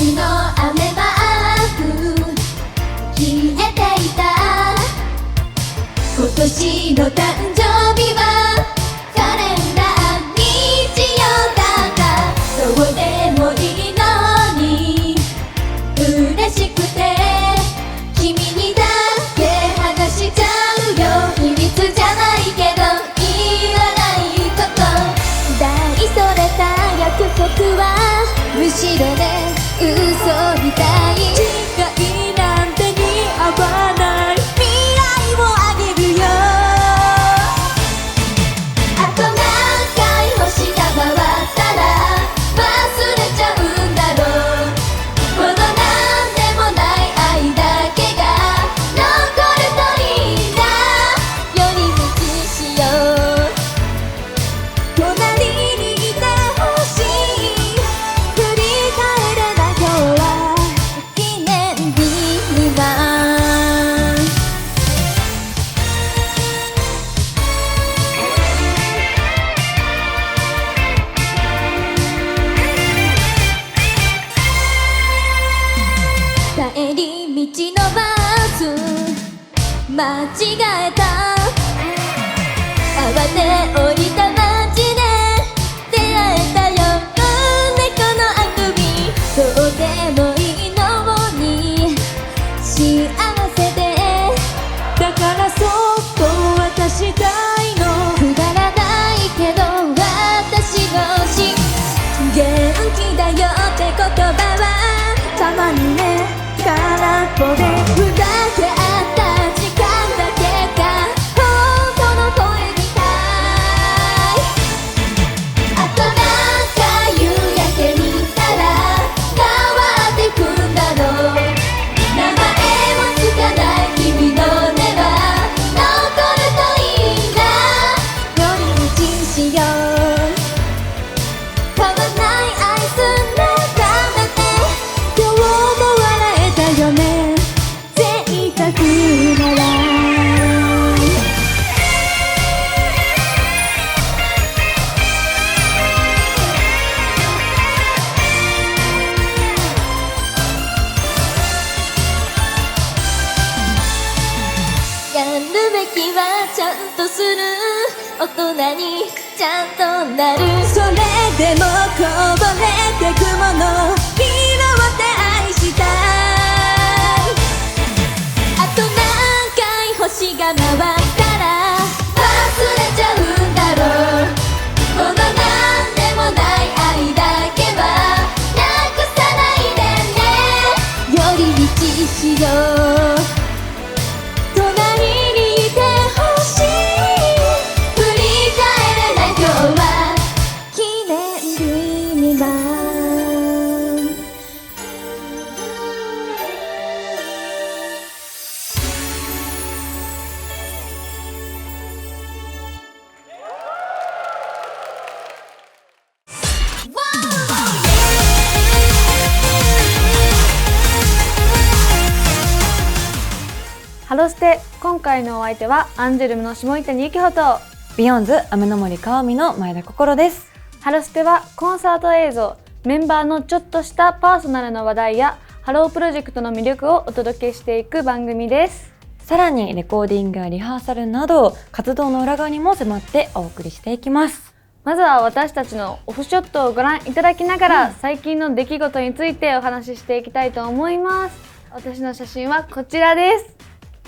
月の雨マーク消えていた。今年の誕生日はカレンダー日曜だった。どうでもいいのに嬉しくて君にだけ話しちゃうよ。秘密じゃないけど言わないこと。大それた約束はむしろね嘘みたい。違いなんて似合わない未来をあげるよ。あと何回星が回ったら忘れちゃうんだろう。このなんでもない愛だけが残るといいな。寄り道しよう。隣にいてほしい。振り返れな今日は記念日には帰り道のバス間違えた。慌て降りた街で出会えたよ。猫のあくびどうでもいいのに幸せで。だからそっと渡したいの。くだらないけど私の心元気だよって言葉はたまにね空っぽでふざけ合った時間だけが本当の声みたい。あとなんか夕焼け見たら変わってくんだろう。名前もつかない君の根は残るといいな。寄り道しよう。変わらない愛するためて今日も笑えたよね贅沢なら。やるべきはちゃんとする。大人にちゃんとなる。それでもこぼれてくもの拾って愛したい。あと何回星が回ったら忘れちゃうんだろう。このなんでもない愛だけはなくさないでね。寄り道しよう。隣にいてほしい。振り返れない今日は記念日にはハロステ、今回のお相手はアンジュルムの下板にゆきほと。ビヨンズ雨の森かおみの前田心です。ハロステはコンサート映像、メンバーのちょっとしたパーソナルな話題やハロープロジェクトの魅力をお届けしていく番組です。さらにレコーディングやリハーサルなど活動の裏側にも迫ってお送りしていきます。まずは私たちのオフショットをご覧いただきながら、最近の出来事についてお話ししていきたいと思います。私の写真はこちらです。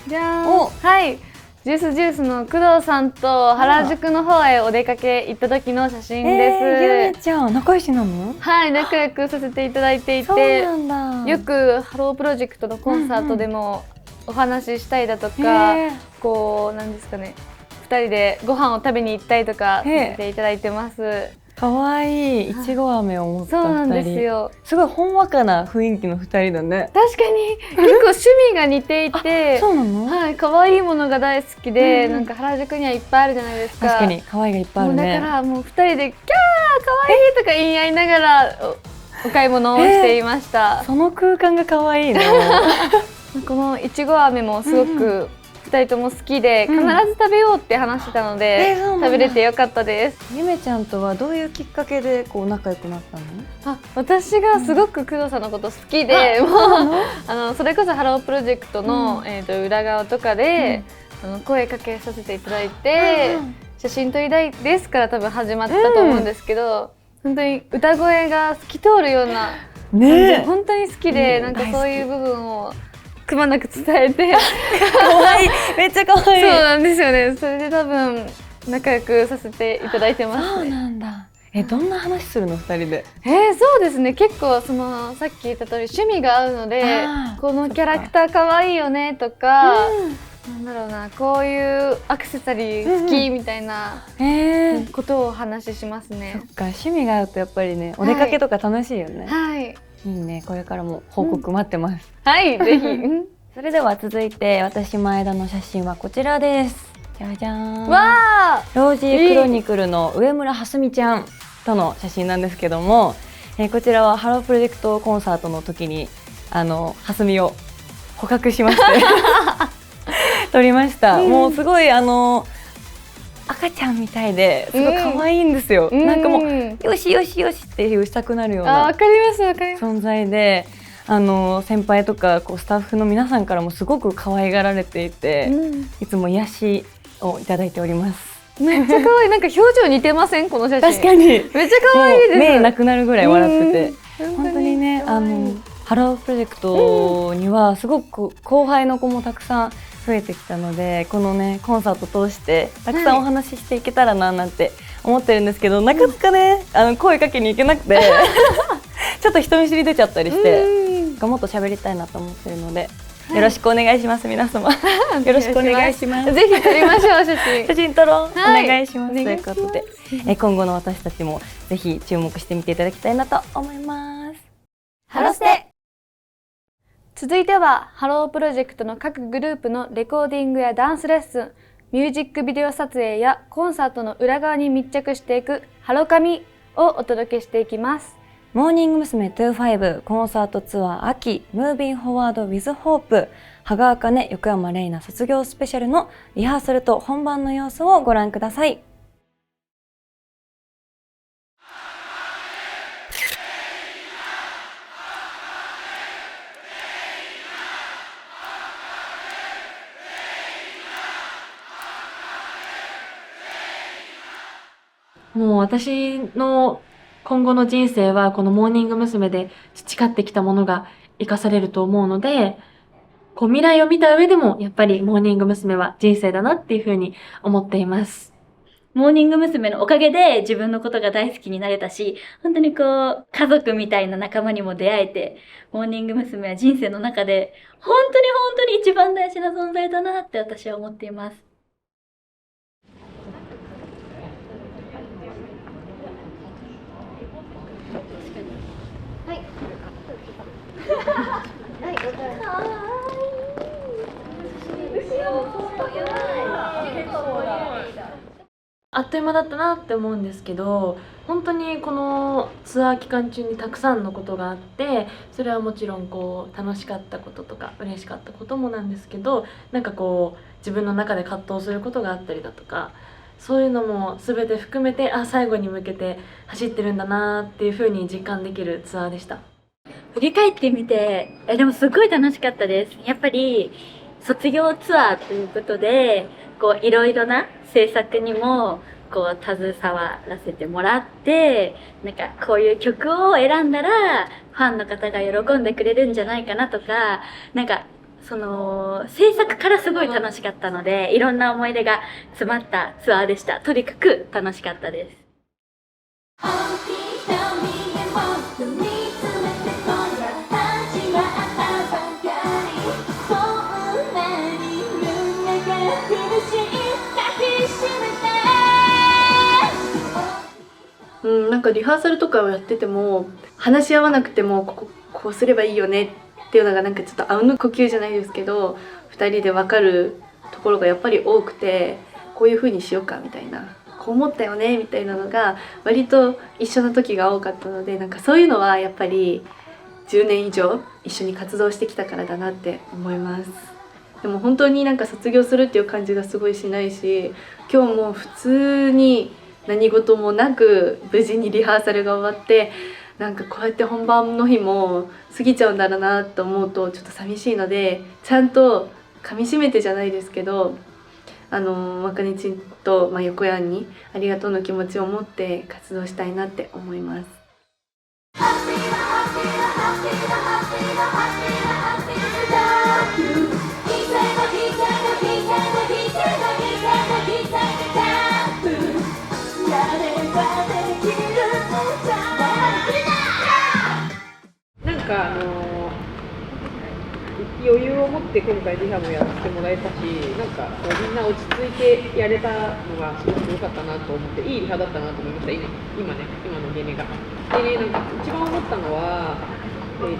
じゃーん。はい、ジュースの工藤さんと原宿の方へお出かけ行った時の写真です。ゆめちゃん仲良しなの？はい、仲良くさせていただいていて、そうなんだ。よくハロープロジェクトのコンサートでもお話ししたりだとか、こうなんですかね、2人でご飯を食べに行ったりとかさせていただいてます。かわいい、いちご飴を持った2人。そうなんですよ。すごいほんわかな雰囲気の2人だね。確かに結構趣味が似ていてそうなの？はい、可愛いものが大好きで、なんか原宿にはいっぱいあるじゃないですか。確かに可愛いがいっぱいあるね。だからもう2人でキャー可愛いとか言い合いながらお買い物をしていました。その空間が可愛いね。このいちご飴もすごく2人とも好きで、必ず食べようって話してたので、食べれてよかったです。ゆめちゃんとはどういうきっかけでこう仲良くなったの？私がすごく工藤さんのこと好きで、それこそハロープロジェクトの、裏側とかで、声かけさせていただいて、写真撮りたいですから多分始まったと思うんですけど、本当に歌声が透き通るような感じ、本当に好きで、なんかそういう部分をくまなく伝えて可愛い、めっちゃ可愛い。そうなんですよね。それで多分仲良くさせていただいてますね。そうなんだ。どんな話するの2人で？そうですね、結構さっき言った通り趣味が合うので、このキャラクター可愛いよねとか、なんだろうな、こういうアクセサリー好きみたいなことをお話ししますね。そっか、趣味が合うとやっぱりね、お出かけとか楽しいよね。はい、いいね、これからも報告待ってます。はい、ぜひ。それでは続いて私前田の写真はこちらです。じゃじゃーん。わー、ロージークロニクルの上村はすみちゃんとの写真なんですけども、こちらはハロープロジェクトコンサートの時にはすみを捕獲しまして撮りました。もうすごい赤ちゃんみたいですごい可愛いんですよ。なんかもうよしよしよしっていうしたくなるようなわかりますわかります。存在で、先輩とかスタッフの皆さんからもすごく可愛がられていて、いつも癒しをいただいております。めっちゃ可愛い。なんか表情似てません？この写真。確かに。めっちゃ可愛いです。目なくなるぐらい笑ってて、本当にね、ハロープロジェクトにはすごく後輩の子もたくさん増えてきたので、このねコンサート通してたくさんお話ししていけたらななんて思ってるんですけど、なかなかね声かけに行けなくてちょっと人見知り出ちゃったりして、もっと喋りたいなと思ってるので。よろしくお願いします、皆様。よろしくお願いします。ぜひ撮りましょう、写真。写真撮ろう。お願いします。ということで、今後の私たちもぜひ注目してみていただきたいなと思います。ハロステ。続いてはハロープロジェクトの各グループのレコーディングやダンスレッスン、ミュージックビデオ撮影やコンサートの裏側に密着していくハロカミをお届けしていきます。モーニング娘。25コンサートツアー秋ムービンフォワードウィズホープ羽賀茜横山玲奈卒業スペシャルのリハーサルと本番の様子をご覧ください。もう私の今後の人生はこのモーニング娘。で培ってきたものが生かされると思うので、未来を見た上でもやっぱりモーニング娘。は人生だなっていうふうに思っています。モーニング娘。のおかげで自分のことが大好きになれたし、本当に家族みたいな仲間にも出会えて、モーニング娘。は人生の中で本当に一番大事な存在だなって私は思っています。あっという間だったなって思うんですけど、本当にこのツアー期間中にたくさんのことがあって、それはもちろん楽しかったこととか嬉しかったこともなんですけど、なんか自分の中で葛藤することがあったりだとか、そういうのも全て含めて最後に向けて走ってるんだなっていう風に実感できるツアーでした。振り返ってみて、でもすごい楽しかったです。やっぱり卒業ツアーということで、いろいろな制作にも携わらせてもらって、なんかこういう曲を選んだらファンの方が喜んでくれるんじゃないかなとか、なんか制作からすごい楽しかったので、いろんな思い出が詰まったツアーでした。とにかく楽しかったです。なんかリハーサルとかをやってても話し合わなくてもこうすればいいよねっていうのがなんかちょっとあうんの呼吸じゃないですけど、2人で分かるところがやっぱり多くて、こういう風にしようかみたいな、こう思ったよねみたいなのが割と一緒の時が多かったので、なんかそういうのはやっぱり10年以上一緒に活動してきたからだなって思います。でも本当になんか卒業するっていう感じがすごいしないし、今日も普通に何事もなく無事にリハーサルが終わって、なんかこうやって本番の日も過ぎちゃうんだろうなと思うとちょっと寂しいので、ちゃんと噛み締めてじゃないですけど、あかねちんと、横山にありがとうの気持ちを持って活動したいなって思います。なんか余裕を持って今回リハもやってもらえたし、なんかこうみんな落ち着いてやれたのがすごく良かったなと思って、いいリハだったなと思いました。今のゲネが。でね、なんか一番思ったのは、海ネ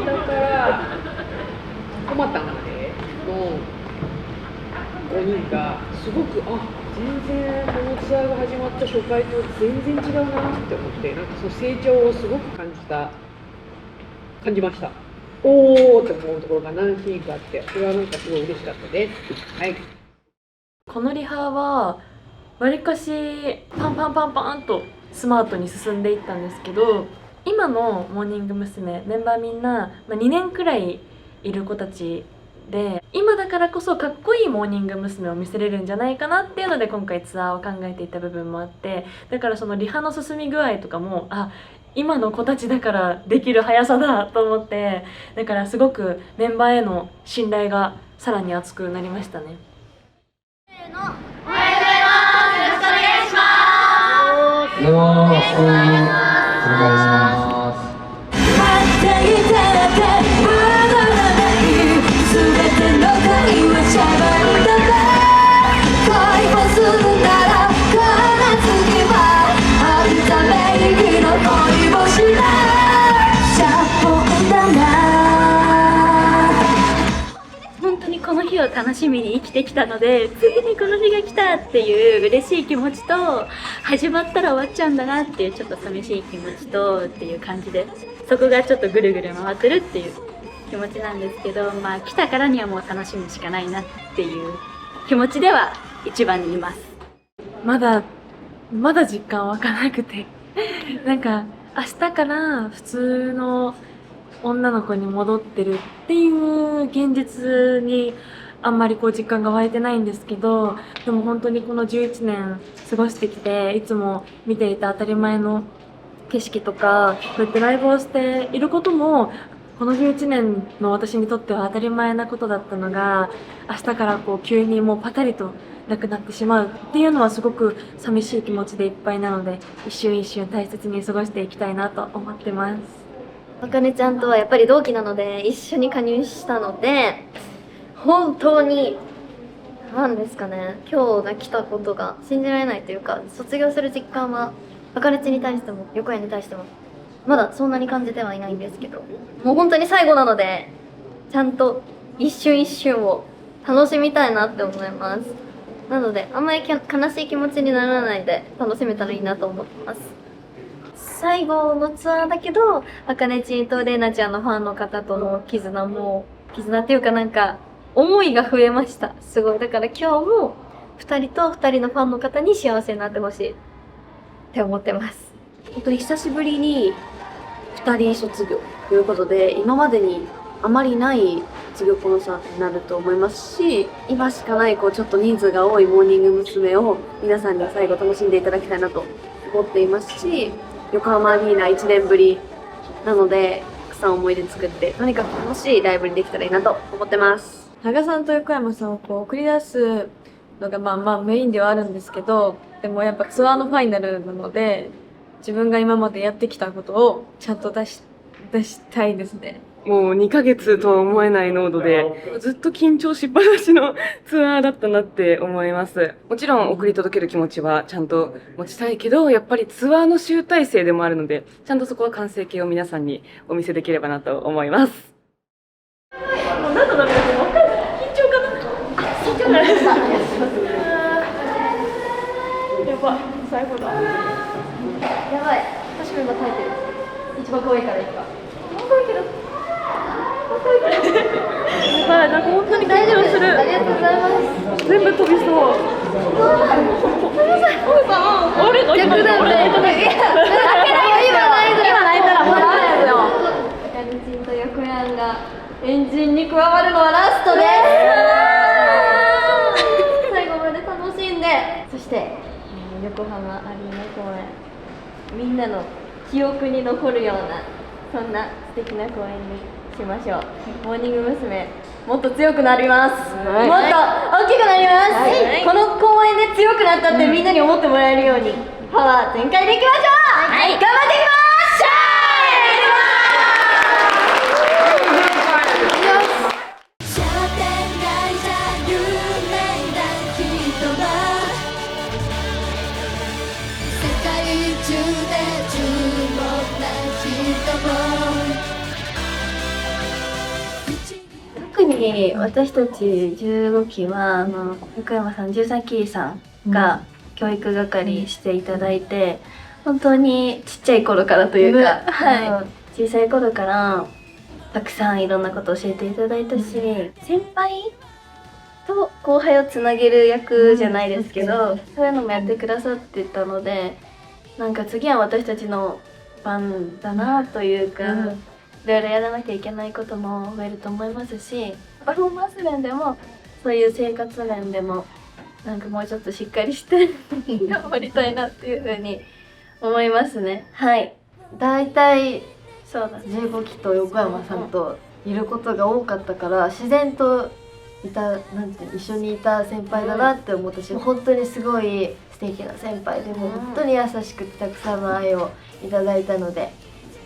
タからコマタンまでの5人がすごく全然このツアーが始まった初回と全然違うなって思って、なんかその成長をすごく感じました。おーって思うところが何シーンかあって、それはなんかすごい嬉しかったです。はい。このリハはわりかしパンパンとスマートに進んでいったんですけど、今のモーニング娘。メンバーみんな、2年くらいいる子たちで、今だからこそかっこいいモーニング娘。を見せれるんじゃないかなっていうので今回ツアーを考えていた部分もあって、だからそのリハの進み具合とかも今の子たちだからできる速さだと思って、だからすごくメンバーへの信頼がさらに熱くなりましたね。本当にこの日を楽しみに生きてきたので、ついにこの日が来たっていう嬉しい気持ちと、始まったら終わっちゃうんだなっていうちょっと寂しい気持ちとっていう感じで、そこがちょっとぐるぐる回ってるっていう気持ちなんですけど、来たからにはもう楽しむしかないなっていう気持ちでは一番にいます。まだ実感湧かなくてなんか明日から普通の女の子に戻ってるっていう現実にあんまり実感が湧いてないんですけど、でも本当にこの11年過ごしてきて、いつも見ていた当たり前の景色とか、こうやってライブをしていることもこの11年の私にとっては当たり前なことだったのが、明日から急にもうパタリとなくなってしまうっていうのはすごく寂しい気持ちでいっぱいなので、一瞬一瞬大切に過ごしていきたいなと思ってます。あかねちゃんとはやっぱり同期なので一緒に加入したので、本当に何ですかね、今日が来たことが信じられないというか、卒業する実感はあかねちに対しても横谷に対してもまだそんなに感じてはいないんですけど、もう本当に最後なのでちゃんと一瞬一瞬を楽しみたいなって思います。なのであんまり悲しい気持ちにならないで楽しめたらいいなと思ってます。最後のツアーだけど、あかねちんとれいなちゃんのファンの方との絆っていうかなんか思いが増えました。すごい。だから今日も2人と2人のファンの方に幸せになってほしいって思ってます。本当に久しぶりに2人卒業ということで、今までにあまりない卒業コンサートになると思いますし、今しかないちょっと人数が多いモーニング娘。を皆さんに最後楽しんでいただきたいなと思っていますし、横浜アリーナ1年ぶりなので、たくさん思い出作ってとにかく楽しいライブにできたらいいなと思ってます。羽賀さんと横山さんを送り出すのがメインではあるんですけど、でもやっぱツアーのファイナルなので、自分が今までやってきたことをちゃんと出したいですね。もう2ヶ月とは思えない濃度で、ずっと緊張しっぱなしのツアーだったなって思います。もちろん送り届ける気持ちはちゃんと持ちたいけど、やっぱりツアーの集大成でもあるので、ちゃんとそこは完成形を皆さんにお見せできればなと思います。もう何の涙か分かんない。緊張かな。緊張がやばい、最後だ。やばい、私も今耐えてる。一番可愛いからいいか。可愛いけど。可愛いけど。はい、なんか本当に緊張する。ありがとうございます。全部飛びそう。あれ、逆だよね。今泣いたらもうダメですよ。ガルチンと横山がエンジンに加わるのはラストです。最後まで楽しんで、そして横浜アリーナ公演、みんなの記憶に残るようなそんな素敵な公演にしましょう。モーニング娘。もっと強くなります、もっと大きくなります、この公演で強くなったってみんなに思ってもらえるようにパワー全開でいきましょう、頑張っていきまし商店街じゃ有名な人は世界中で注目な人も特に私たち15期は横山さん13期さんが教育係していただいて、本当にちっちゃい頃からというか、小さい頃からたくさんいろんなことを教えていただいたし、先輩と後輩をつなげる役じゃないですけど、そういうのもやってくださってたので、なんか次は私たちの番だなというか、いろいろやらなきゃいけないことも増えると思いますし、パフォーマンス面でもそういう生活面でもなんかもうちょっとしっかりして頑張りたいなっていうふうに思いますね。はい。大体そうだね。15期と横山さんといることが多かったから自然となんて一緒にいた先輩だなって思ったし、本当にすごい素敵な先輩でも本当に優しくてたくさんの愛をいただいたので、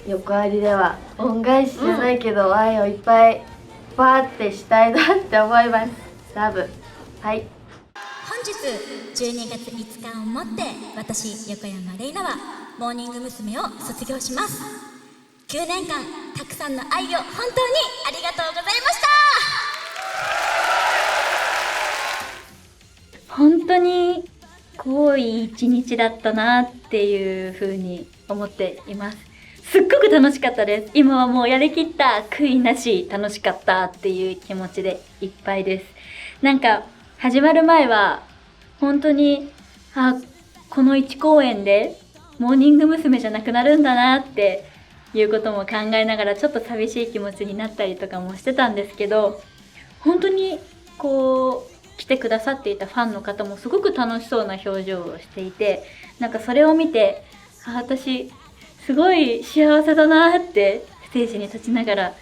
横ありでは恩返しじゃないけど、愛をいっぱいバーってしたいなって思います。ラブ。はい。本日12月5日をもって私横山レイナはモーニング娘。を卒業します。9年間たくさんの愛を本当にありがとうございました。本当に濃い一日だったなっていう風に思っています。すっごく楽しかったです。今はもうやりきった、悔いなし、楽しかったっていう気持ちでいっぱいです。なんか始まる前は本当にこの1公演でモーニング娘。じゃなくなるんだなっていうことも考えながらちょっと寂しい気持ちになったりとかもしてたんですけど、本当にこう来てくださっていたファンの方もすごく楽しそうな表情をしていて、なんかそれを見て私すごい幸せだなってステージに立ちながら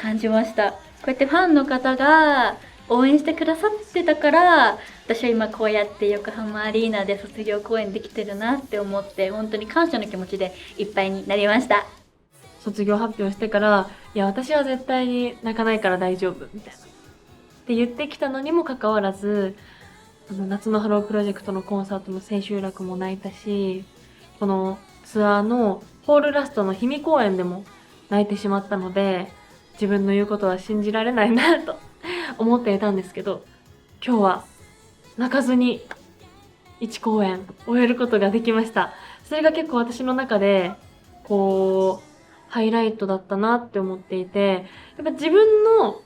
感じました。こうやってファンの方が応援してくださってたから、私は今こうやって横浜アリーナで卒業公演できてるなって思って、本当に感謝の気持ちでいっぱいになりました。卒業発表してから、いや私は絶対に泣かないから大丈夫みたいなって言ってきたのにもかかわらず、夏のハロープロジェクトのコンサートの千秋楽も泣いたし、このツアーのホールラストの氷見公演でも泣いてしまったので、自分の言うことは信じられないなと思っていたんですけど、今日は泣かずに1公演終えることができました。それが結構私の中でこうハイライトだったなって思っていて、やっぱ自分の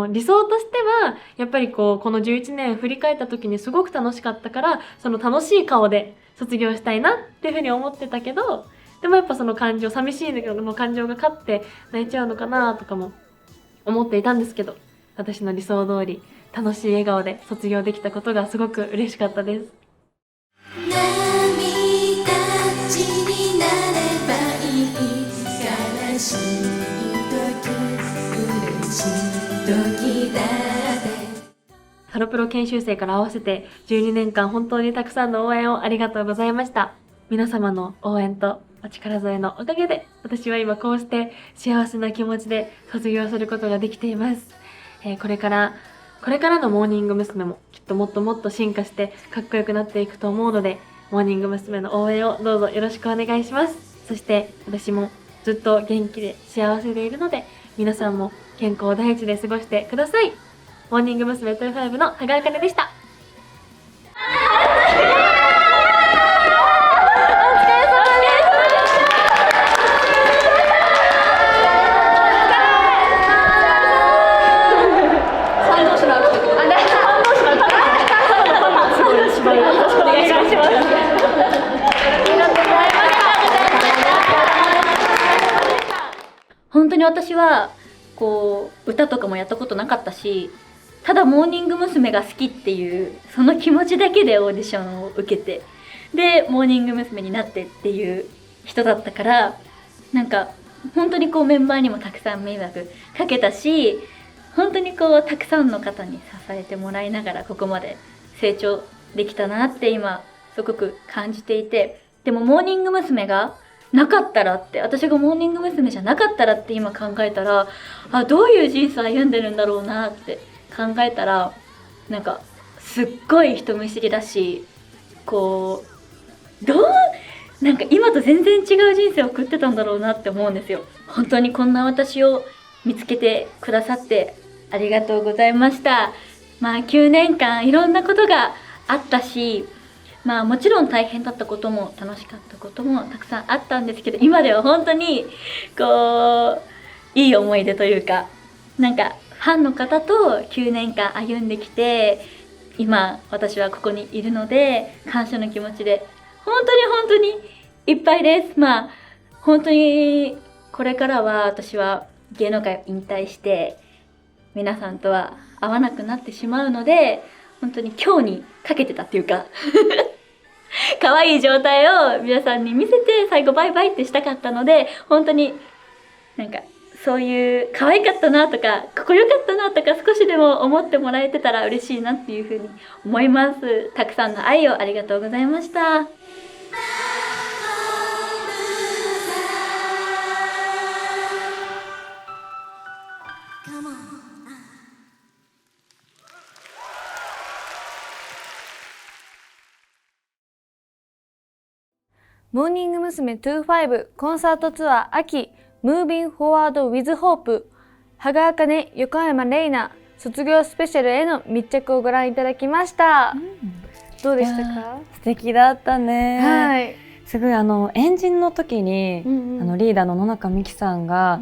理想としてはやっぱりこの11年振り返った時にすごく楽しかったから、その楽しい顔で卒業したいなっていうふうに思ってたけど、でもやっぱその感情、寂しいの感情が勝って泣いちゃうのかなとかも思っていたんですけど、私の理想通り楽しい笑顔で卒業できたことがすごく嬉しかったです。涙ちになればいい、悲しい時嬉しい時だって。ハロプロ研修生から合わせて12年間本当にたくさんの応援をありがとうございました。皆様の応援とお力添えのおかげで私は今こうして幸せな気持ちで卒業することができています。これからのモーニング娘。もきっともっともっと進化してかっこよくなっていくと思うので、モーニング娘。の応援をどうぞよろしくお願いします。そして私もずっと元気で幸せでいるので、皆さんも健康第一で過ごしてください。モーニング娘。25の羽賀あかねでした。「本当に私はこう歌とかもやったことなかったし、ただモーニング娘。が好きっていうその気持ちだけでオーディションを受けて、でモーニング娘。になってっていう人だったから、なんか本当にこうメンバーにもたくさん迷惑かけたし、本当にこうたくさんの方に支えてもらいながらここまで成長できたなって今すごく感じていて、でもモーニング娘。がなかったらって、私がモーニング娘。じゃなかったらって今考えたら、どういう人生歩んでるんだろうなって考えたら、なんかすっごい人見知りだし、こうなんか今と全然違う人生を送ってたんだろうなって思うんですよ。本当にこんな私を見つけてくださってありがとうございました。9年間いろんなことがあったし、もちろん大変だったことも楽しかったこともたくさんあったんですけど、今では本当にこういい思い出というか、なんかファンの方と9年間歩んできて、今私はここにいるので感謝の気持ちで本当にいっぱいです。本当にこれからは私は芸能界を引退して皆さんとは会わなくなってしまうので、本当に今日にかけてたっていうか可愛い状態を皆さんに見せて最後バイバイってしたかったので、本当になんかそういう可愛かったなとかここ良かったなとか少しでも思ってもらえてたら嬉しいなっていうふうに思います。たくさんの愛をありがとうございました。モーニング娘。25コンサートツアー秋 Moving Forward with Hope 羽賀茜、横山玲奈卒業スペシャルへの密着をご覧いただきました。どうでしたか？素敵だったね。はい。すごいエンジンの時に、リーダーの野中美紀さんが、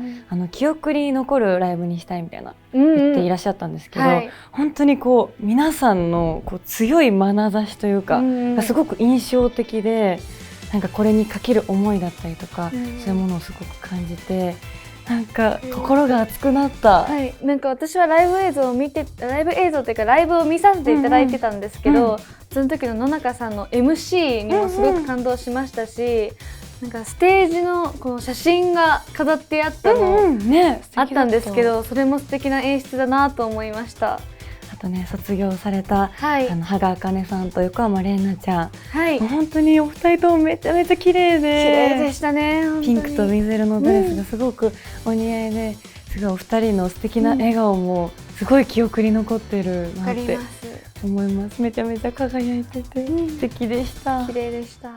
記憶に残るライブにしたいみたいな、言っていらっしゃったんですけど、本当にこう皆さんのこう強い眼差しというか、がすごく印象的で、なんかこれにかける思いだったりとか、そういうものをすごく感じて、なんか心が熱くなった。はい、なんか私はライブ映像というかライブを見させていただいてたんですけど、その時の野中さんの MC にもすごく感動しましたし、なんかステージのこの写真が飾ってあったの、あったんですけど、それも素敵な演出だなと思いました。あとね、卒業された、羽賀茜さんと横山玲奈ちゃん、本当にお二人ともめちゃめちゃ綺麗で、綺麗でしたね。ピンクと水色のドレスがすごくお似合いで、すごいお二人の素敵な笑顔もすごい記憶に残ってるなって思います。めちゃめちゃ輝いてて、素敵でした。綺麗でした。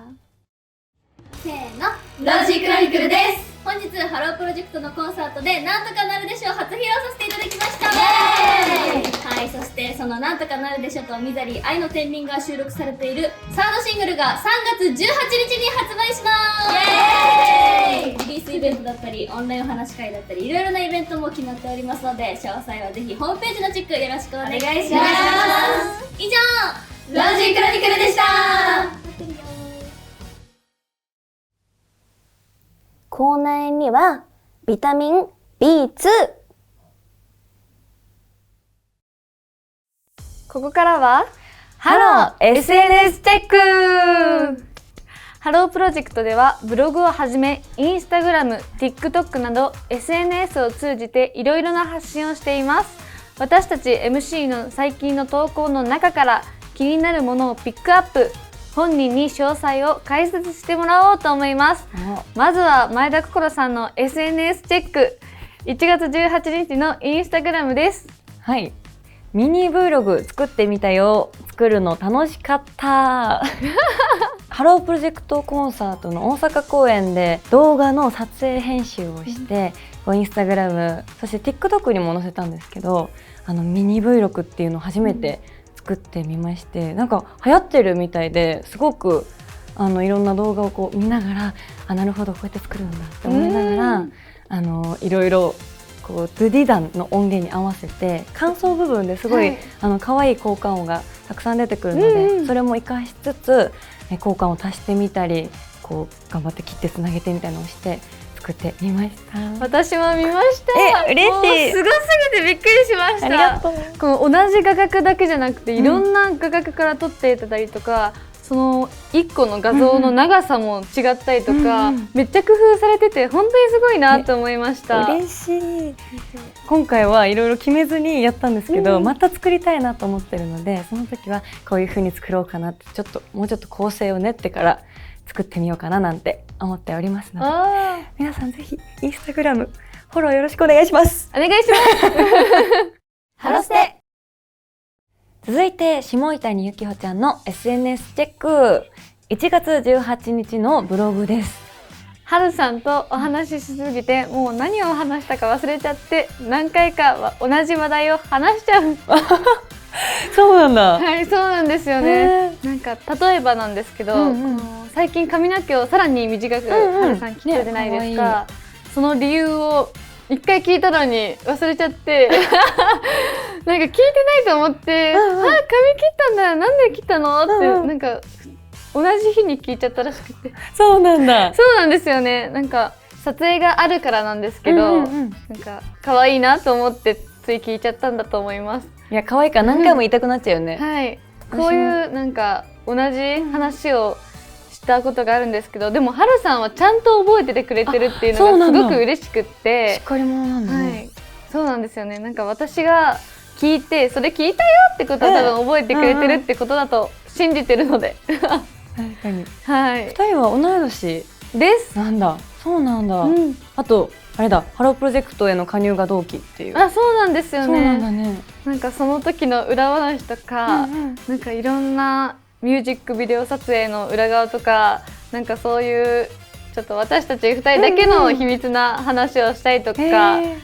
せーの、ロジークロニクルです。本日ハロープロジェクトのコンサートでなんとかなるでしょう初披露させていただきました。はい、そしてそのなんとかなるでしょとミザリー愛の天秤が収録されているサードシングルが3月18日に発売します。リリースイベントだったりオンラインお話会だったりいろいろなイベントも決まっておりますので、詳細はぜひホームページのチェックよろしくお願いします。以上、ロジークロニクルでした。口内にはビタミン B2。 ここからはハロー SNS チェック。ハロープロジェクトではブログをはじめインスタグラム、TikTok など SNS を通じていろいろな発信をしています。私たち MC の最近の投稿の中から気になるものをピックアップ、本人に詳細を解説してもらおうと思います。まずは前田心さんの SNS チェック。1月18日のインスタグラムです。はい、ミニ Vlog 作ってみたよ。作るの楽しかったハロープロジェクトコンサートの大阪公演で動画の撮影編集をして、インスタグラムそして TikTok にも載せたんですけど、ミニ Vlog っていうのを初めて作ってみまして、なんか流行ってるみたいで、すごくいろんな動画をこう見ながら、なるほどこうやって作るんだって思いながら、いろいろこうドゥディダンの音源に合わせて間奏部分ですごい、可愛い効果音がたくさん出てくるので、それも活かしつつ効果音を足してみたり、こう頑張って切ってつなげてみたいなのをして作ってみました。私も見ました。嬉しい。もうすごすぎてびっくりしました。ありがとう。この同じ画角だけじゃなくていろんな画角から撮っていただいたりとか、その1個の画像の長さも違ったりとか、めっちゃ工夫されてて本当にすごいなと思いました。嬉しい。今回はいろいろ決めずにやったんですけど、また作りたいなと思ってるので、その時はこういう風に作ろうかなってもうちょっと構成を練ってから作ってみようかななんて思っておりますので、皆さんぜひインスタグラムフォローよろしくお願いします。お願いします。ハロステ。続いて下谷由紀穂ちゃんの SNS チェック。1月18日のブログです。はるさんとお話ししすぎてもう何を話したか忘れちゃって、何回か同じ話題を話しちゃう。そうなんだ。はい、そうなんですよね。なんか例えばなんですけど、最近髪の毛をさらに短くはるさん切ったじゃないですか。その理由を一回聞いたのに忘れちゃってなんか聞いてないと思って「あ、髪切ったんだ、なんで切ったの?」ってなんか同じ日に聞いちゃったらしくて。そうなんだ。そうなんですよね。なんか撮影があるからなんですけど、なんか可愛いなと思ってつい聞いちゃったんだと思います。いや、可愛いから何回も言いたくなっちゃうよね。はい、こういうなんか同じ話をしたことがあるんですけど、でもはるさんはちゃんと覚えててくれてるっていうのがすごく嬉しくって。しっかり者なんだね。はい、そうなんですよね。なんか私が聞いてそれ聞いたよってことは多分覚えてくれてるってことだと信じてるので。確かに。はい。2人は同い年です。なんだ。そうなんだ。あとあれだ、ハロープロジェクトへの加入が同期っていう。あ、そうなんですよね。そうなんだね。なんかその時の裏話とか、なんかいろんなミュージックビデオ撮影の裏側とか、なんかそういうちょっと私たち2人だけの秘密な話をしたりとか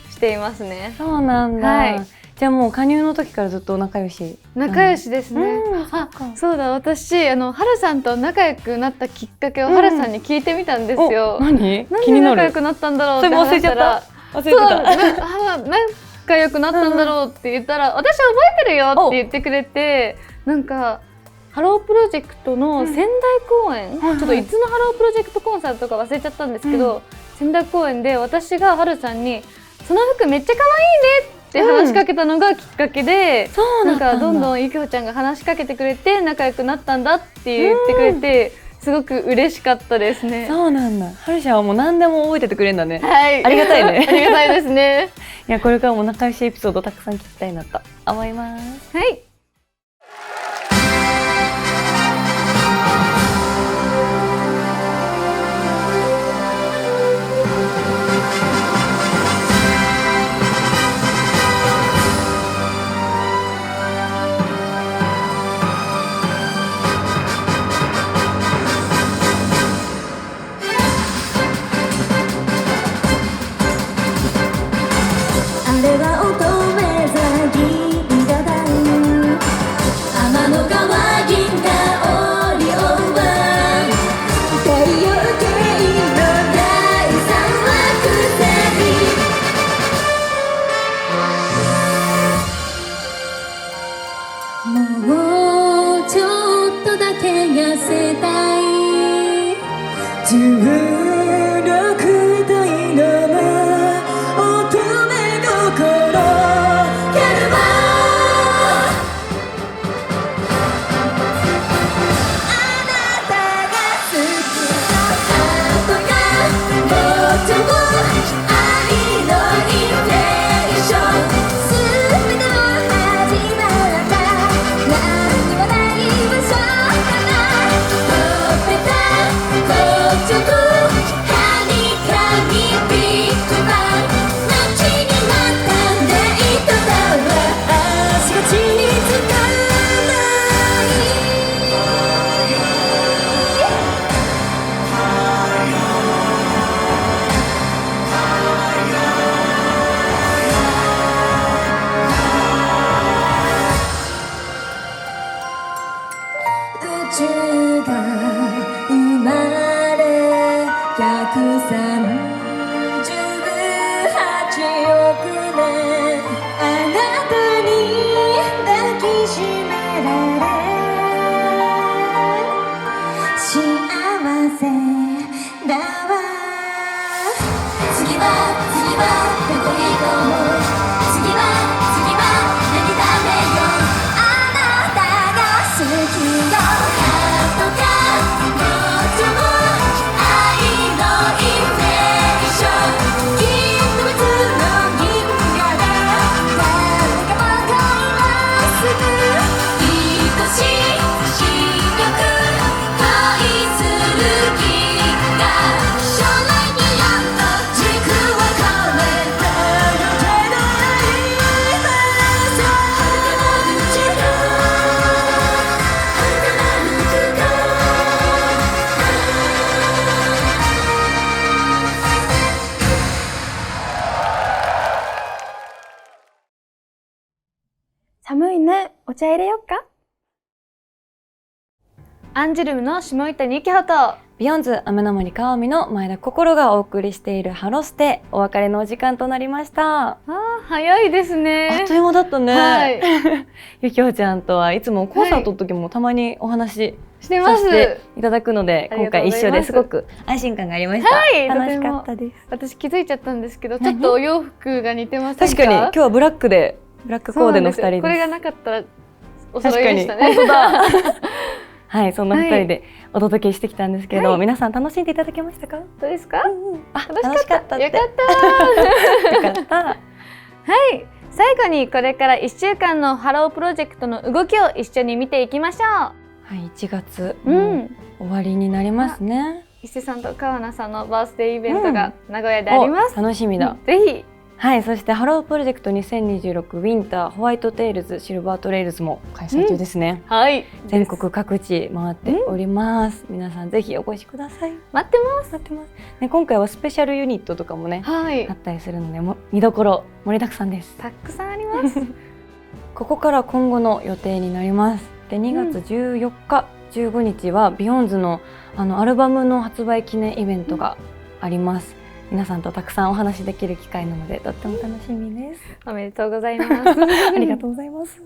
していますね。そうなんだ。はい。じゃあもう加入の時からずっと仲良し。仲良しですね。あ、そうだ、私はるさんと仲良くなったきっかけをはるさんに聞いてみたんですよ。何？なんで仲良くなったんだろうって話したら、忘れちゃった。仲良くなったんだろうって言ったら、私覚えてるよって言ってくれて、なんかハロープロジェクトの仙台公演、ちょっといつのハロープロジェクトコンサートか忘れちゃったんですけど、仙台公演で私がはるさんにその服めっちゃ可愛いねって話しかけたのがきっかけで、なんかどんどんゆきほちゃんが話しかけてくれて仲良くなったんだって言ってくれて、すごく嬉しかったですね。そうなんだ。はるちゃんはもう何でも覚えててくれるんだね。はい。ありがたいね。ありがたいですね。いや、これからも仲良しエピソードたくさん聞きたいなと思います。はい。「どこへ行こう次は何食べようあなたが好きよハートが望む愛のイメージョンきっと別の銀河で誰かわかります愛しい視力恋する気が将来にやっと軸を込めた予定の今さ遥かなる地球遥かなる空間寒いね。お茶入れよっか。アンジュルムの下板にきほとビヨンズ雨の森かおみの前田心がお送りしているハロステ、お別れのお時間となりました。あー早いですね。あっという間だったね。はい。ゆきほちゃんとはいつもコンサートの時もたまにお話ししてます。させていただくので、今回一緒ですごく安心感がありました。はい、楽しかったです。私気づいちゃったんですけど、ちょっとお洋服が似てませんか？確かに今日はブラックでブラックコーデの2人です。これがなかったらお揃いでしたね。本当だ。はい、そんな2人でお届けしてきたんですけど、皆さん楽しんでいただけましたか？どうですか？楽しかったって。よかった。よかった。はい、最後にこれから1週間のハロープロジェクトの動きを一緒に見ていきましょう。はい、1月、終わりになりますね。伊勢さんと川名さんのバースデーイベントが名古屋であります。楽しみだ。ぜひ。はい、そしてハロープロジェクト2026ウィンターホワイトテイルズシルバートレイルズも開催中ですね。はい。全国各地回っております。皆さんぜひお越しください。待ってます。待ってます。ね、今回はスペシャルユニットとかもね、はい、あったりするので見どころ盛りだくさんです。たくさんあります。ここから今後の予定になります。で、2月14日、15日はビヨンズのアルバムの発売記念イベントがあります。皆さんとたくさんお話しできる機会なのでとっても楽しみです。おめでとうございます。ありがとうございます。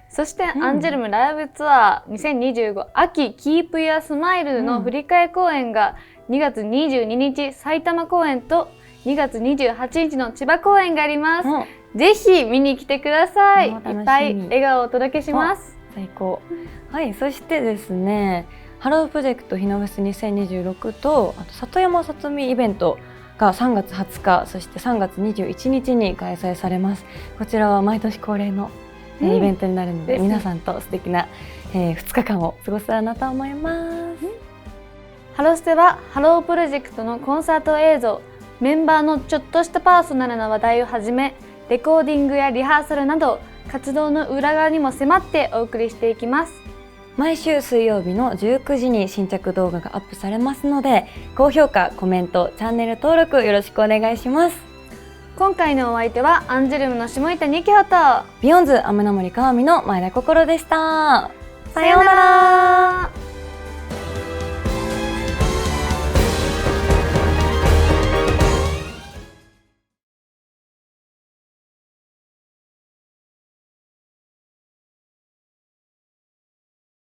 そして、アンジュルムライブツアー2025秋キープやスマイルの振り替え公演が2月22日埼玉公演と2月28日の千葉公演があります。ぜひ見に来てください。いっぱい笑顔をお届けします。最高。はい、そしてですね、ハロープロジェクトひなフェス2026とあと里山さつみイベントが3月20日そして3月21日に開催されます。こちらは毎年恒例の、イベントになるので、皆さんと素敵な、2日間を過ごせたらなと思います。ハロステはハロープロジェクトのコンサート映像、メンバーのちょっとしたパーソナルな話題をはじめ、レコーディングやリハーサルなど活動の裏側にも迫ってお送りしていきます。毎週水曜日の19時に新着動画がアップされますので、高評価、コメント、チャンネル登録よろしくお願いします。今回のお相手はアンジュルムの下板にきほとビヨンズ雨の森かわみの前田心でした。さようなら。